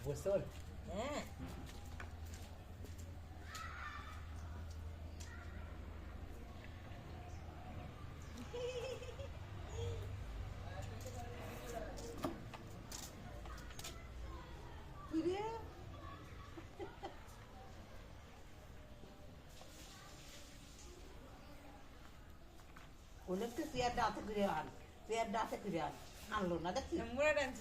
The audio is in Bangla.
বুঝতে পারলি? হ্যাঁ কিরে ওদের তো পেয়ারটা হাতে করে আনলো না দেখি মুড়া ডান্স